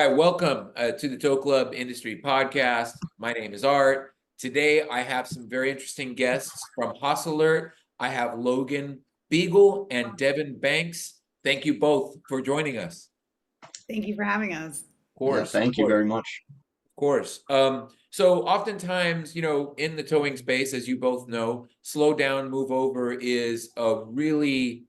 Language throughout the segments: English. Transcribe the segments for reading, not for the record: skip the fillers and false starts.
Hi, welcome to the Tow.Club Industry Podcast. My name is Art. Today, I have some very interesting guests from HAAS Alert. I have Logan Beagle and Devin Banks. Thank you both for joining us. Thank you for having us. Of Yeah, course, of thank you course, very much. of course. So oftentimes, in the towing space, as you both know, slow down, move over is a really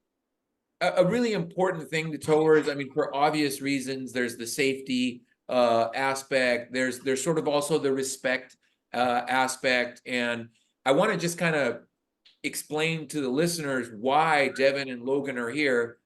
important thing to towers. I mean, for obvious reasons, there's the safety aspect. There's sort of also the respect aspect, and I want to just kind of explain to the listeners why Devin and Logan are here.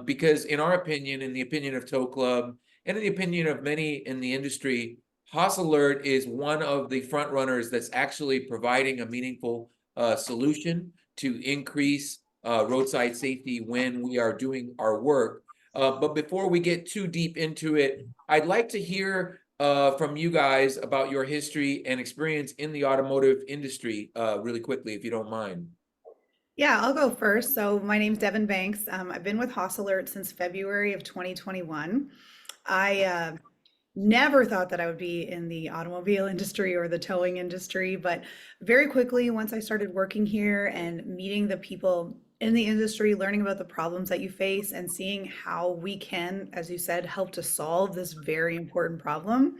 Because in our opinion, in the opinion of Tow Club, and in the opinion of many in the industry, HAAS Alert is one of the front runners that's actually providing a meaningful solution to increase roadside safety when we are doing our work. But before we get too deep into it, I'd like to hear from you guys about your history and experience in the automotive industry really quickly, if you don't mind. Yeah, I'll go first. So my name's Devin Banks. I've been with HAAS Alert since February of 2021. I never thought that I would be in the automobile industry or the towing industry, but very quickly, once I started working here and meeting the people in the industry, learning about the problems that you face and seeing how we can, as you said, help to solve this very important problem,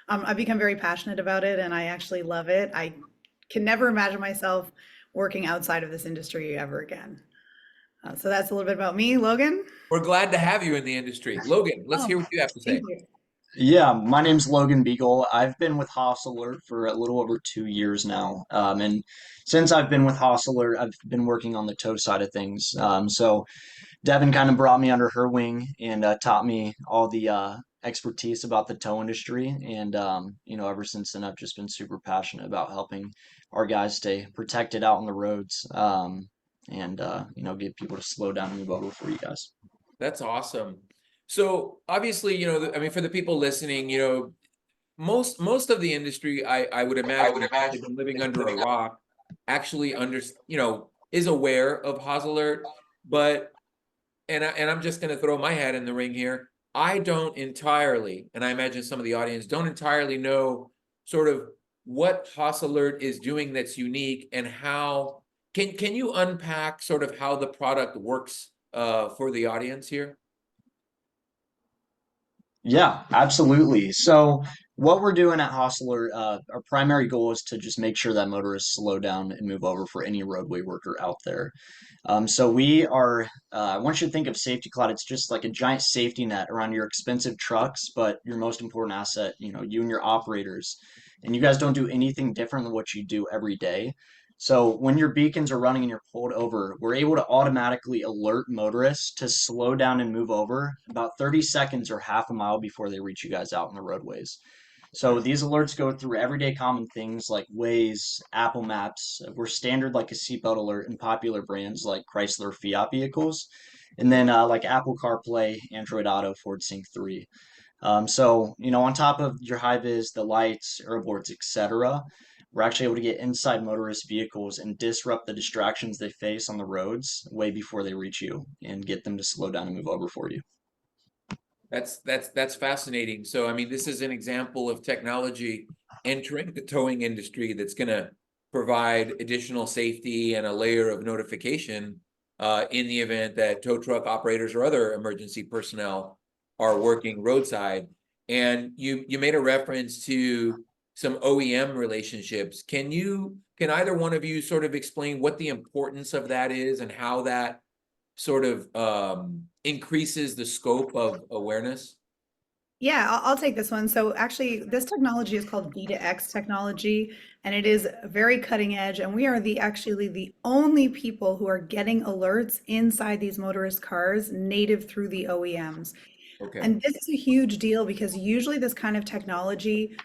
I've become very passionate about it and I actually love it. I can never imagine myself working outside of this industry ever again. So that's a little bit about me, Logan. We're glad to have you in the industry. Logan, let's Oh, hear what you have to thank say. you. Yeah, my name's Logan Beagle. I've been with Haas Alert for a little over 2 years now. And since I've been with Haas Alert, I've been working on the tow side of things. So Devin kind of brought me under her wing and taught me all the expertise about the tow industry. And, ever since then, I've just been super passionate about helping our guys stay protected out on the roads and get people to slow down and move over for you guys. That's awesome. So obviously, I mean, for the people listening, most of the industry, I would imagine, if they've been living under a rock, actually is aware of HAAS Alert, but I'm just going to throw my hat in the ring here. I don't entirely, and I imagine some of the audience don't entirely know sort of what HAAS Alert is doing that's unique and how can you unpack sort of how the product works for the audience here? Yeah, absolutely. So what we're doing at Hostler, our primary goal is to just make sure that motorists slow down and move over for any roadway worker out there. So we are, I want you to think of Safety Cloud. It's just like a giant safety net around your expensive trucks, but your most important asset, you and your operators. And you guys don't do anything different than what you do every day. So when your beacons are running and you're pulled over, we're able to automatically alert motorists to slow down and move over about 30 seconds or half a mile before they reach you guys out on the roadways. So Okay. these alerts go through everyday common things like Waze, Apple Maps. We're standard like a seatbelt alert in popular brands like Chrysler Fiat vehicles, and then like Apple CarPlay, Android Auto, Ford Sync 3. On top of your high vis, the lights, airboards, etc., we're actually able to get inside motorist vehicles and disrupt the distractions they face on the roads way before they reach you and get them to slow down and move over for you. That's fascinating. So, I mean, this is an example of technology entering the towing industry that's going to provide additional safety and a layer of notification in the event that tow truck operators or other emergency personnel are working roadside. And you made a reference to some OEM relationships. Can either one of you sort of explain what the importance of that is and how that sort of increases the scope of awareness? Yeah, I'll take this one. So actually, this technology is called V2X technology, and it is very cutting edge. And we are actually the only people who are getting alerts inside these motorist cars native through the OEMs. Okay. And this is a huge deal because usually this kind of technology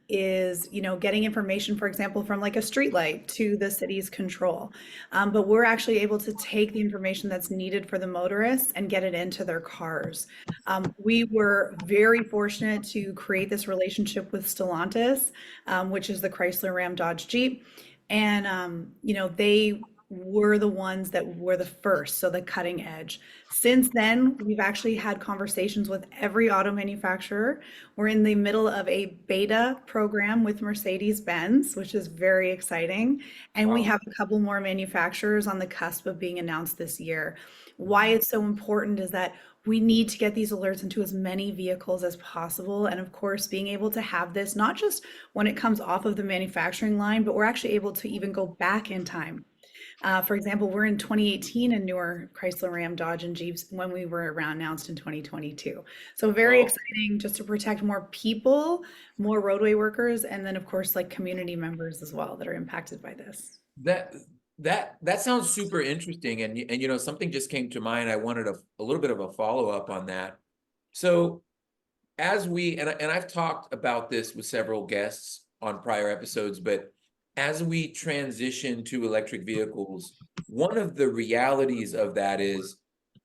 is, getting information, for example, from like a street light to the city's control. But we're actually able to take the information that's needed for the motorists and get it into their cars. We were very fortunate to create this relationship with Stellantis, which is the Chrysler Ram Dodge Jeep. And, they were the ones that were the first, so the cutting edge. Since then, we've actually had conversations with every auto manufacturer. We're in the middle of a beta program with Mercedes-Benz, which is very exciting. And we Wow. have a couple more manufacturers on the cusp of being announced this year. Why it's so important is that we need to get these alerts into as many vehicles as possible. And of course, being able to have this not just when it comes off of the manufacturing line, but we're actually able to even go back in time. For example, we're in 2018 in newer Chrysler, Ram, Dodge, and Jeeps when we were around announced in 2022. So very Oh, exciting just to protect more people, more roadway workers, and then of course like community members as well that are impacted by this. that that sounds super interesting, and you know, something just came to mind. I wanted a little bit of a follow-up on that. So as we and I've talked about this with several guests on prior episodes, but as we transition to electric vehicles, one of the realities of that is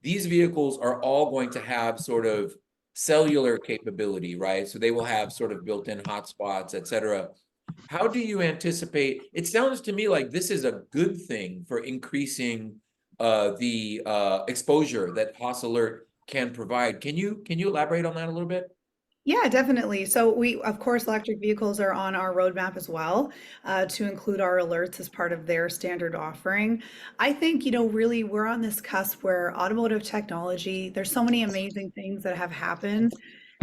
these vehicles are all going to have sort of cellular capability, right? So they will have sort of built-in hotspots, et cetera. How do you anticipate? It sounds to me like this is a good thing for increasing the exposure that HAAS Alert can provide. Can you elaborate on that a little bit? Yeah, definitely. So we, of course, electric vehicles are on our roadmap as well, to include our alerts as part of their standard offering. I think, really we're on this cusp where automotive technology, there's so many amazing things that have happened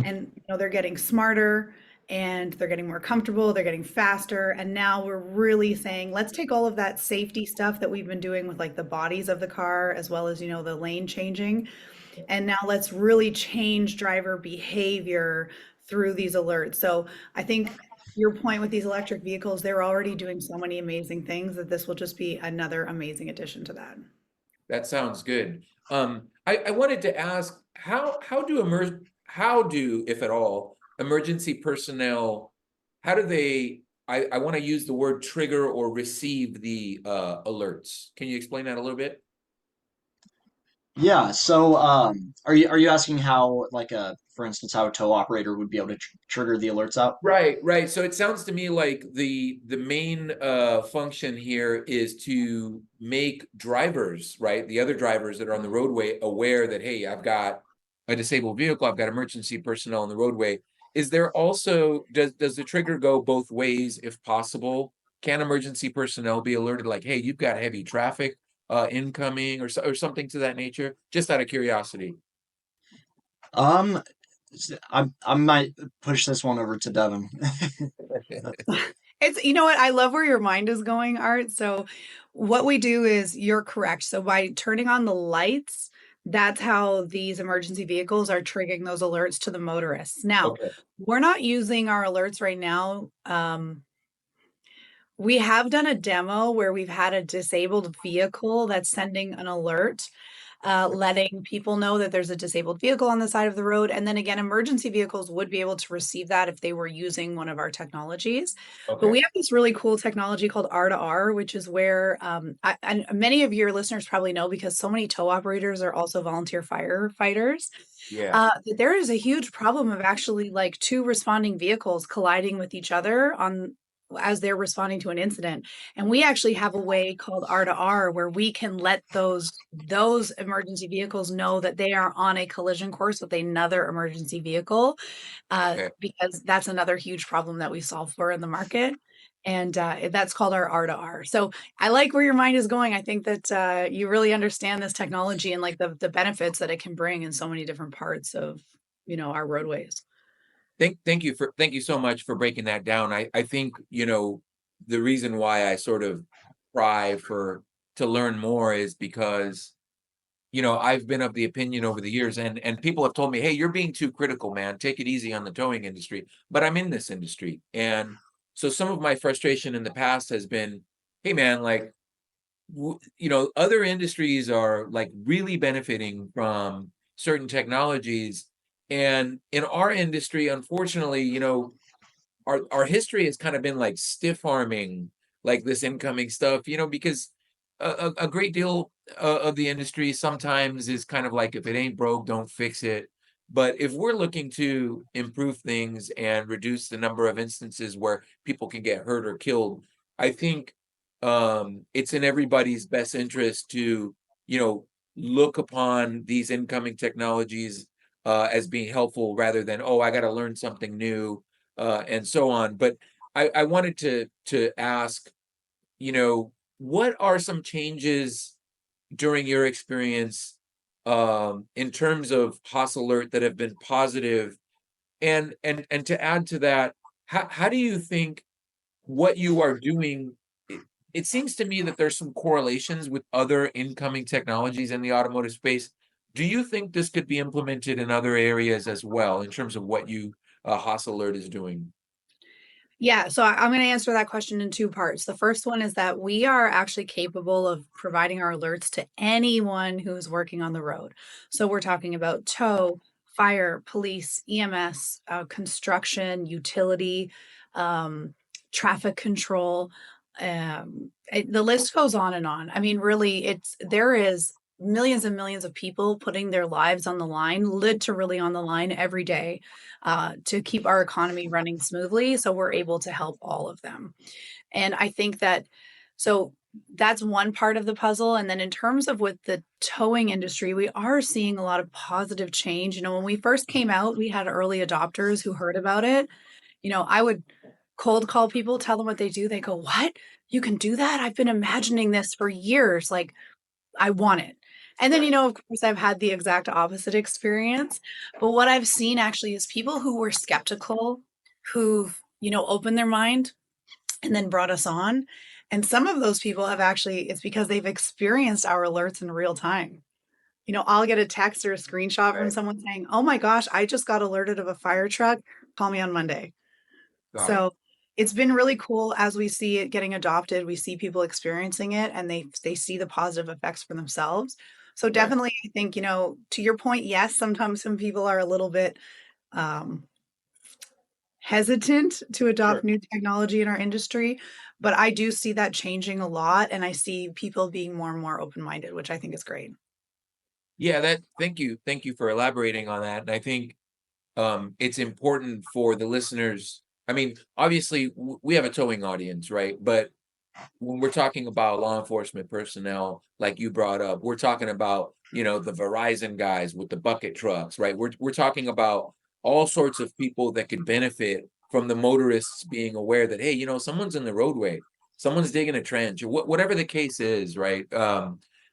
and, they're getting smarter and they're getting more comfortable, they're getting faster. And now we're really saying, let's take all of that safety stuff that we've been doing with like the bodies of the car, as well as, the lane changing. And now let's really change driver behavior through these alerts. So I think your point with these electric vehicles, they're already doing so many amazing things that this will just be another amazing addition to that. That sounds good. I wanted to ask how do, if at all, emergency personnel, how do they, I want to use the word trigger or receive the alerts. Can you explain that a little bit? Yeah, so are you asking how like for instance how a tow operator would be able to trigger the alerts out? Right, right. So it sounds to me like the main function here is to make drivers, right, the other drivers that are on the roadway aware that, hey, I've got a disabled vehicle, I've got emergency personnel on the roadway. Is there also, does the trigger go both ways if possible? Can emergency personnel be alerted like, hey, you've got heavy traffic incoming or something to that nature? Just out of curiosity. Um, I might push this one over to Devin. It's, you know what? I love where your mind is going, Art. So, what we do is you're correct. So, by turning on the lights, that's how these emergency vehicles are triggering those alerts to the motorists. Now, Okay. we're not using our alerts right now. We have done a demo where we've had a disabled vehicle that's sending an alert, letting people know that there's a disabled vehicle on the side of the road. And then again, emergency vehicles would be able to receive that if they were using one of our technologies. But Okay. we have this really cool technology called R2R, which is where, and many of your listeners probably know because so many tow operators are also volunteer firefighters. Yeah. That there is a huge problem of actually like two responding vehicles colliding with each other on as they're responding to an incident. And we actually have a way called R2R where we can let those emergency vehicles know that they are on a collision course with another emergency vehicle, Okay. because that's another huge problem that we solve for in the market. And that's called our R2R. So I like where your mind is going. I think that you really understand this technology and like the benefits that it can bring in so many different parts of, our roadways. Thank you so much for breaking that down. I think, the reason why I sort of try to learn more is because, I've been of the opinion over the years and people have told me, hey, you're being too critical, man. Take it easy on the towing industry. But I'm in this industry. And so some of my frustration in the past has been, hey man, like other industries are like really benefiting from certain technologies. And in our industry, unfortunately, our history has kind of been like stiff arming like this incoming stuff, because a great deal of the industry sometimes is kind of like if it ain't broke, don't fix it. But if we're looking to improve things and reduce the number of instances where people can get hurt or killed, I think it's in everybody's best interest to, you know, look upon these incoming technologies as being helpful rather than, oh, I got to learn something new, and so on. But I wanted to ask, you know, what are some changes during your experience in terms of HAAS Alert that have been positive? And to add to that, how do you think what you are doing, it seems to me that there's some correlations with other incoming technologies in the automotive space. Do you think this could be implemented in other areas as well in terms of what you HAAS Alert is doing? Yeah, so I'm going to answer that question in two parts. The first one is that we are actually capable of providing our alerts to anyone who's working on the road. So we're talking about tow, fire, police, EMS, construction, utility, um, traffic control. The list goes on and on. I mean, really, there is millions and millions of people putting their lives on the line, literally on the line every day, to keep our economy running smoothly. So we're able to help all of them. And I think that, so that's one part of the puzzle. And then in terms of with the towing industry, we are seeing a lot of positive change. You know, when we first came out, we had early adopters who heard about it. You know, I would cold call people, tell them what they do. They go, "What? You can do that? I've been imagining this for years. Like, I want it." And then, you know, of course, I've had the exact opposite experience. But what I've seen actually is people who were skeptical, who've, you know, opened their mind and then brought us on. And some of those people have actually, it's because they've experienced our alerts in real time. You know, I'll get a text or a screenshot from Right. someone saying, "Oh my gosh, I just got alerted of a fire truck. Call me on Monday." Got it. So it's been really cool as we see it getting adopted. We see people experiencing it and they see the positive effects for themselves. So Right. definitely, I think, you know, to your point, yes, sometimes some people are a little bit um, hesitant to adopt Sure. new technology in our industry, but I do see that changing a lot, and I see people being more and more open-minded, which I think is great. Yeah, thank you for elaborating on that. And I think it's important for the listeners. I mean, obviously, we have a towing audience, right? But when we're talking about law enforcement personnel, like you brought up, we're talking about, you know, the Verizon guys with the bucket trucks, right? We're talking about all sorts of people that could benefit from the motorists being aware that, hey, you know, someone's in the roadway, someone's digging a trench, or whatever the case is, right?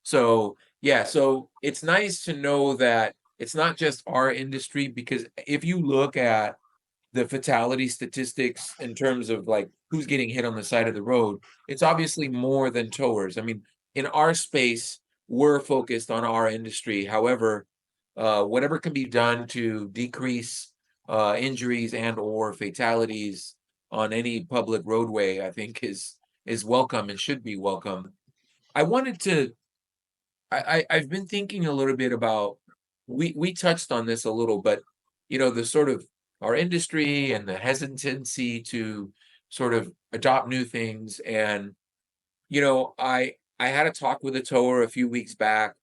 So yeah, so it's nice to know that it's not just our industry, because if you look at the fatality statistics in terms of like who's getting hit on the side of the road, it's obviously more than towers. I mean, in our space, we're focused on our industry. However, whatever can be done to decrease injuries and or fatalities on any public roadway, I think is welcome and should be welcome. I wanted to I've been thinking a little bit about, we touched on this a little, but you know, the sort of our industry and the hesitancy to sort of adopt new things. And you know, I had a talk with a tower a few weeks back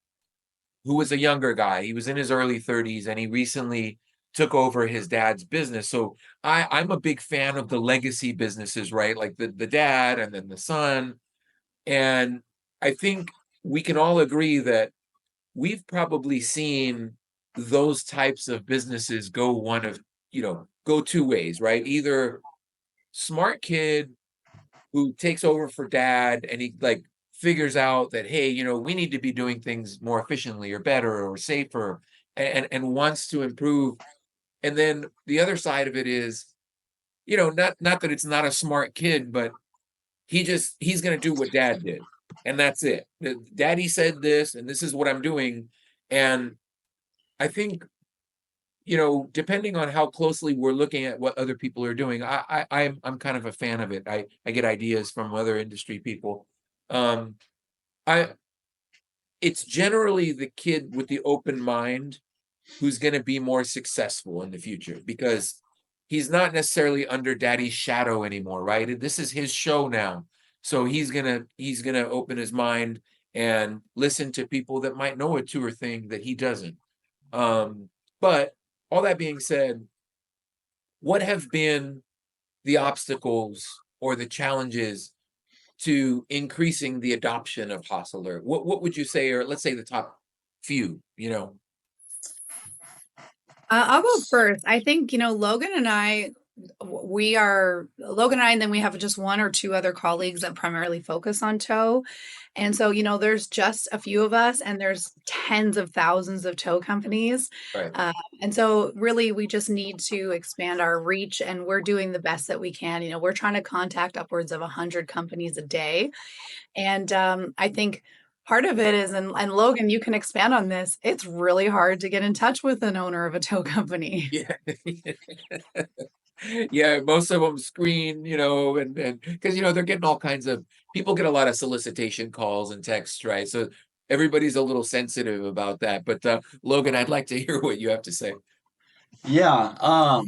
who was a younger guy. He was in his early 30s and he recently took over his dad's business. So I'm a big fan of the legacy businesses, right? Like the dad and then the son. And I think we can all agree that we've probably seen those types of businesses go one of, you know, go two ways, right? Either smart kid who takes over for dad and he like figures out that, hey, you know, we need to be doing things more efficiently or better or safer, and wants to improve. And then the other side of it is, you know, not that it's not a smart kid, but he's gonna do what dad did, and that's it. Daddy said this, and this is what I'm doing. And I think, you know, depending on how closely we're looking at what other people are doing, I'm kind of a fan of it. I get ideas from other industry people. Um, I It's generally the kid with the open mind who's going to be more successful in the future, because he's not necessarily under daddy's shadow anymore, right? This is his show now. So he's gonna open his mind and listen to people that might know a tour thing that he doesn't. Um, but all that being said, what have been the obstacles or the challenges to increasing the adoption of HAAS Alert? What would you say, or let's say the top few, you know? I'll go first. I think, Logan and I, Logan and I, and then we have just one or two other colleagues that primarily focus on tow. And so, there's just a few of us and there's tens of thousands of tow companies. Right. Uh, and so really we just need to expand our reach and we're doing the best that we can. We're trying to contact upwards of 100 companies a day. And I think part of it is, and Logan, you can expand on this, it's really hard to get in touch with an owner of a tow company. Yeah. Yeah, most of them screen, and because they're getting all kinds of people get a lot of solicitation calls and texts, right? So everybody's a little sensitive about that. But Logan, I'd like to hear what you have to say. Yeah.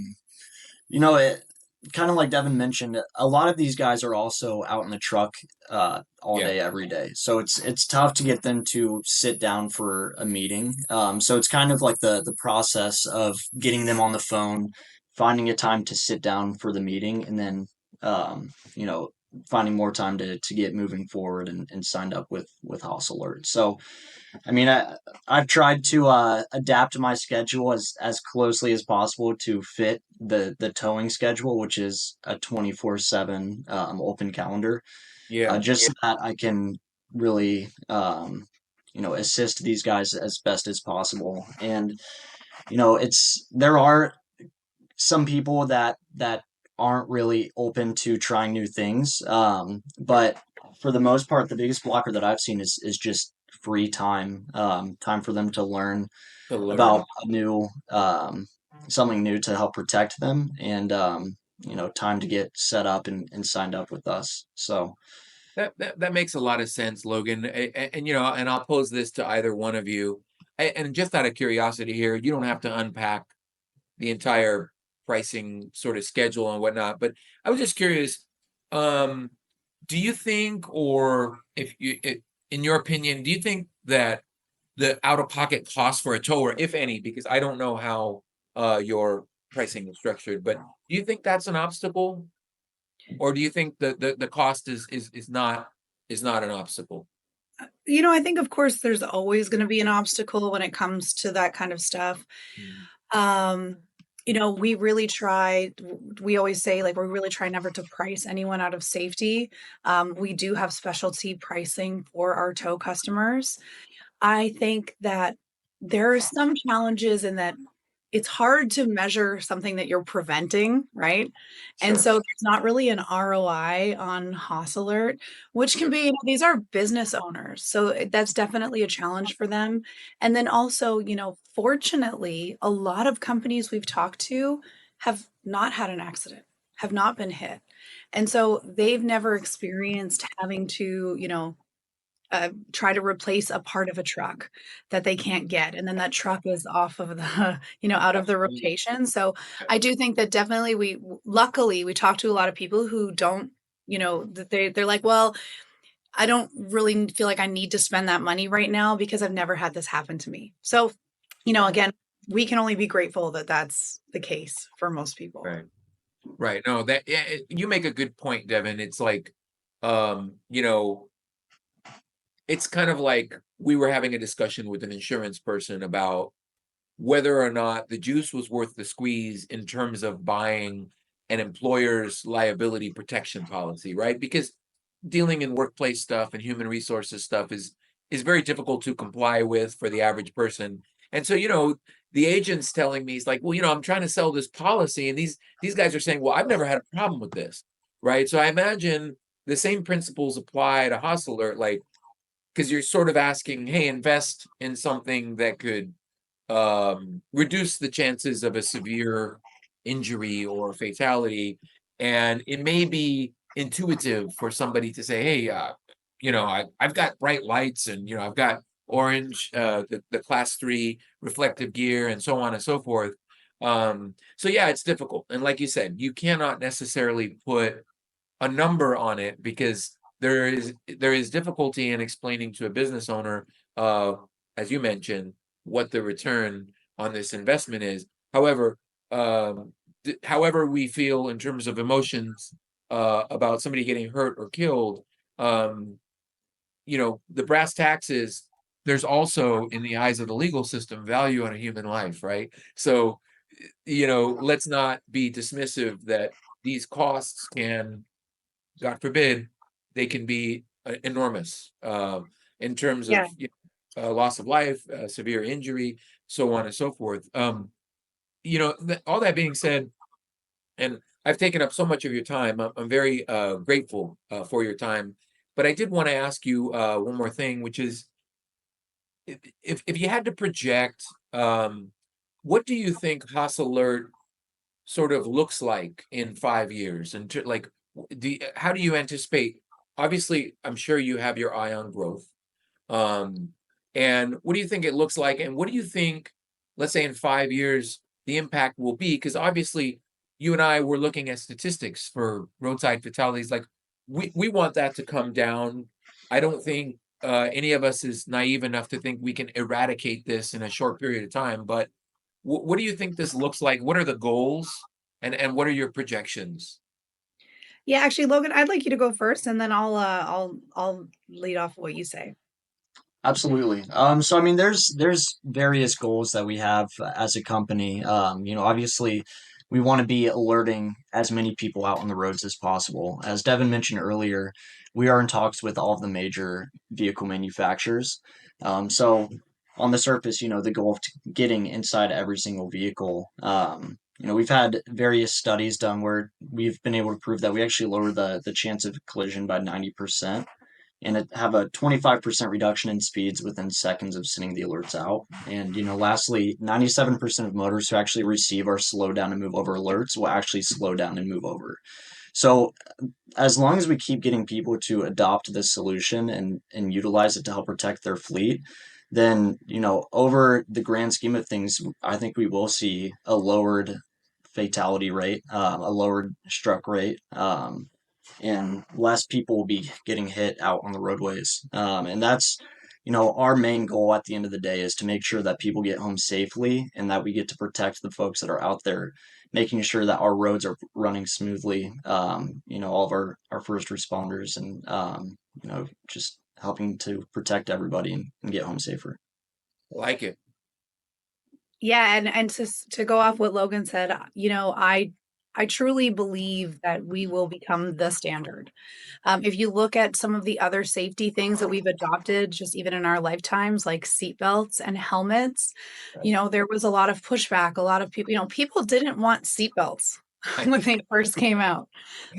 It kind of like Devin mentioned, a lot of these guys are also out in the truck all Yeah. day, every day. So it's tough to get them to sit down for a meeting. So it's kind of like the process of getting them on the phone, finding a time to sit down for the meeting, and then um, you know, finding more time to get moving forward and signed up with House Alert. So I mean, I've tried to adapt my schedule as closely as possible to fit the towing schedule, which is a 24/7 open calendar, Yeah. just so that I can really assist these guys as best as possible. And there are some people that aren't really open to trying new things. But for the most part, the biggest blocker that I've seen is just free time, time for them to learn To learn. about a new something new to help protect them, and time to get set up and signed up with us. So That makes a lot of sense, Logan. And and I'll pose this to either one of you. And just out of curiosity here, you don't have to unpack the entire pricing sort of schedule and whatnot, but I was just curious, um, do you think, or if in your opinion, do you think that the out-of-pocket cost for a tower, if any, because I don't know how your pricing is structured, but do you think that's an obstacle? Or do you think the cost is not an obstacle? I think, of course, there's always going to be an obstacle when it comes to that kind of stuff. Mm. Um, we really try, we always say, like, we really try never to price anyone out of safety. We do have specialty pricing for our tow customers. I think that there are some challenges in that it's hard to measure something that you're preventing, right? And Sure. so there's not really an ROI on HAAS Alert, which can be, these are business owners. So that's definitely a challenge for them. And then also, fortunately, a lot of companies we've talked to have not had an accident, have not been hit. And so they've never experienced having to, try to replace a part of a truck that they can't get, and then that truck is off of the out of the Absolutely. rotation. So I do think that definitely luckily we talk to a lot of people who don't, that they're like, well, I don't really feel like I need to spend that money right now because I've never had this happen to me. So again, we can only be grateful that that's the case for most people. Right. Right. No, that yeah, you make a good point, Devin. It's like, um, you know, it's kind of like we were having a discussion with an insurance person about whether or not the juice was worth the squeeze in terms of buying an employer's liability protection policy, right? Because dealing in workplace stuff and human resources stuff is very difficult to comply with for the average person. And so, the agent's telling me, he's like, well, I'm trying to sell this policy, and these guys are saying, well, I've never had a problem with this, right? So I imagine the same principles apply to Hustler, like because you're sort of asking, hey, invest in something that could reduce the chances of a severe injury or fatality. And it may be intuitive for somebody to say, hey, I've got bright lights, and, I've got orange, the class 3 reflective gear, and so on and so forth. So yeah, it's difficult. And like you said, you cannot necessarily put a number on it because there is difficulty in explaining to a business owner, uh, as you mentioned, what the return on this investment is. However, however we feel in terms of emotions about somebody getting hurt or killed, um, the brass tacks is there's also in the eyes of the legal system value on a human life, right? So, let's not be dismissive that these costs can, God forbid, they can be enormous in terms Yeah. of loss of life, severe injury, so on and so forth. All that being said, and I've taken up so much of your time. I'm very grateful for your time. But I did want to ask you one more thing, which is if you had to project, what do you think Haas Alert sort of looks like in 5 years? And like, how do you anticipate? Obviously, I'm sure you have your eye on growth. Um, and what do you think it looks like? And what do you think, let's say in 5 years, the impact will be? Because obviously, you and I were looking at statistics for roadside fatalities. Like, we want that to come down. I don't think any of us is naive enough to think we can eradicate this in a short period of time. But what do you think this looks like? What are the goals? And what are your projections? Yeah, actually, Logan, I'd like you to go first, and then I'll lead off what you say. Absolutely. So I mean, there's various goals that we have as a company. Obviously, we want to be alerting as many people out on the roads as possible. As Devin mentioned earlier, we are in talks with all of the major vehicle manufacturers. So on the surface, the goal of getting inside every single vehicle. We've had various studies done where we've been able to prove that we actually lower the chance of collision by 90% and have a 25% reduction in speeds within seconds of sending the alerts out. And, lastly, 97% of motors who actually receive our slow down and move over alerts will actually slow down and move over. So, as long as we keep getting people to adopt this solution and utilize it to help protect their fleet, then, over the grand scheme of things, I think we will see a lowered fatality rate, a lowered struck rate, and less people will be getting hit out on the roadways. And that's, our main goal at the end of the day is to make sure that people get home safely and that we get to protect the folks that are out there, making sure that our roads are running smoothly. All of our first responders and, just helping to protect everybody and get home safer. Like it. Yeah, and to go off what Logan said, I truly believe that we will become the standard. If you look at some of the other safety things that we've adopted, just even in our lifetimes, like seatbelts and helmets, there was a lot of pushback. A lot of people, people didn't want seatbelts I, when they first came out.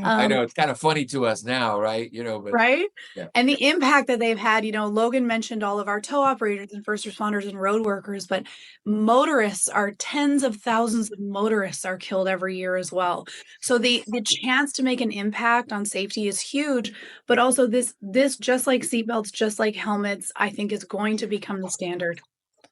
I Um, know it's kind of funny to us now, right? But Right? yeah, And the impact that they've had, Logan mentioned all of our tow operators and first responders and road workers, but motorists are tens of thousands of motorists are killed every year as well. So the chance to make an impact on safety is huge, but also this just like seatbelts, just like helmets, I think is going to become the standard.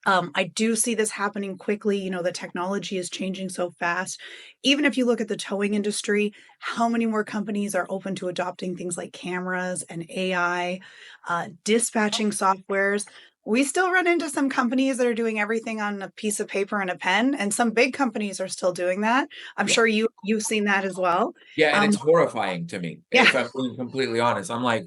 I do see this happening quickly. The technology is changing so fast. Even if you look at the towing industry, how many more companies are open to adopting things like cameras and AI, dispatching softwares? We still run into some companies that are doing everything on a piece of paper and a pen, and some big companies are still doing that. I'm yeah, sure you've seen that as well. yeah, and Um, it's horrifying to me, yeah, if I'm being completely honest. I'm like,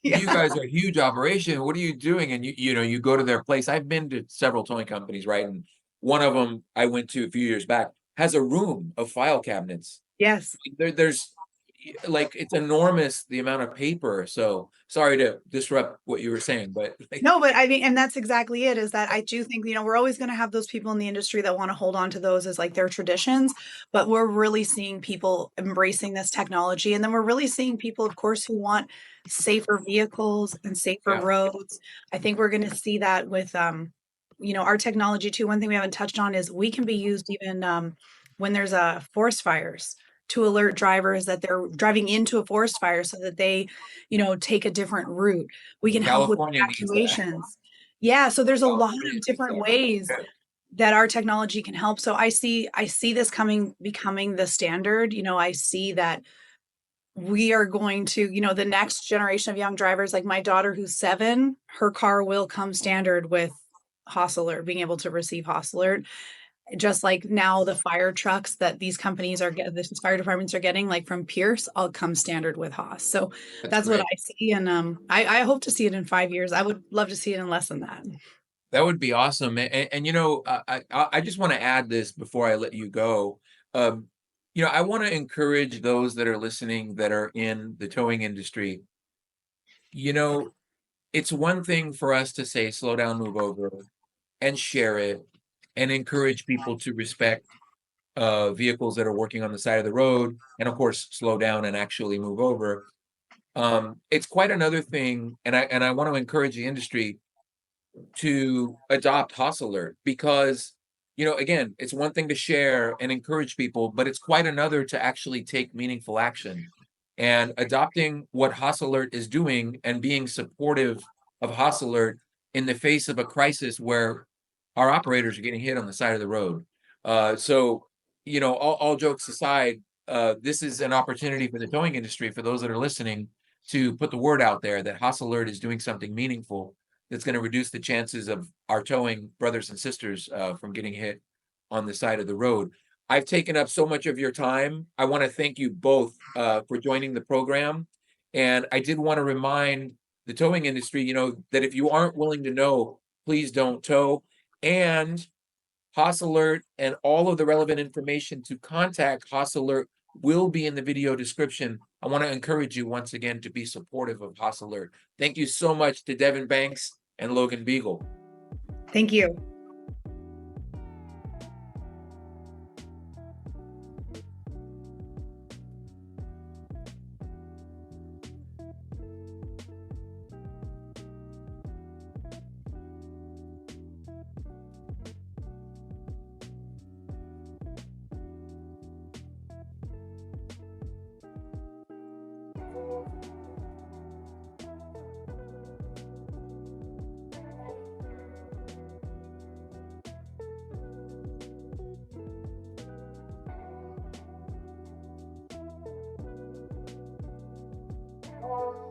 you yeah, guys are a huge operation. What are you doing? And you go to their place. I've been to several towing companies, right? And one of them I went to a few years back has a room of file cabinets. yes. There's like it's enormous the amount of paper. So sorry to disrupt what you were saying, but like, No, but I mean, and that's exactly it, is that I do think, we're always going to have those people in the industry that want to hold on to those as like their traditions, but we're really seeing people embracing this technology. And then we're really seeing people, of course, who want safer vehicles and safer yeah, roads. I think we're going to see that with, our technology too. One thing we haven't touched on is we can be used even when there's forest fires to alert drivers that they're driving into a forest fire so that they, take a different route. We can help with California needs that. evacuations. Yeah, so there's a lot California of needs different that. ways Yeah. that our technology can help. So I see this becoming the standard. I see that we are going to, the next generation of young drivers, like my daughter who's 7, her car will come standard with HAAS alert, being able to receive HAAS alert. just like now the fire trucks that these companies are getting, these fire departments are getting, like from Pierce, all come standard with HAAS. So That's that's what great. I see. And I hope to see it in 5 years. I would love to see it in less than that. That would be awesome. And you know, I just want to add this before I let you go. Um, you know, I want to encourage those that are listening that are in the towing industry. You know, it's one thing for us to say slow down, move over, and share it, and encourage people to respect vehicles that are working on the side of the road, and of course, slow down and actually move over. It's quite another thing, and I want to encourage the industry to adopt HAAS Alert because, you know, again, it's one thing to share and encourage people, but it's quite another to actually take meaningful action. And adopting what HAAS Alert is doing and being supportive of HAAS Alert in the face of a crisis where our operators are getting hit on the side of the road. So, you know, all jokes aside, this is an opportunity for the towing industry, for those that are listening, to put the word out there that HAAS Alert is doing something meaningful that's going to reduce the chances of our towing brothers and sisters from getting hit on the side of the road. I've taken up so much of your time. I want to thank you both for joining the program. And I did want to remind the towing industry, you know, that if you aren't willing to know, please don't tow. And HAAS Alert and all of the relevant information to contact HAAS Alert will be in the video description. I want to encourage you once again to be supportive of HAAS Alert. Thank you so much to Devin Banks and Logan Beagle. Thank you. Oh.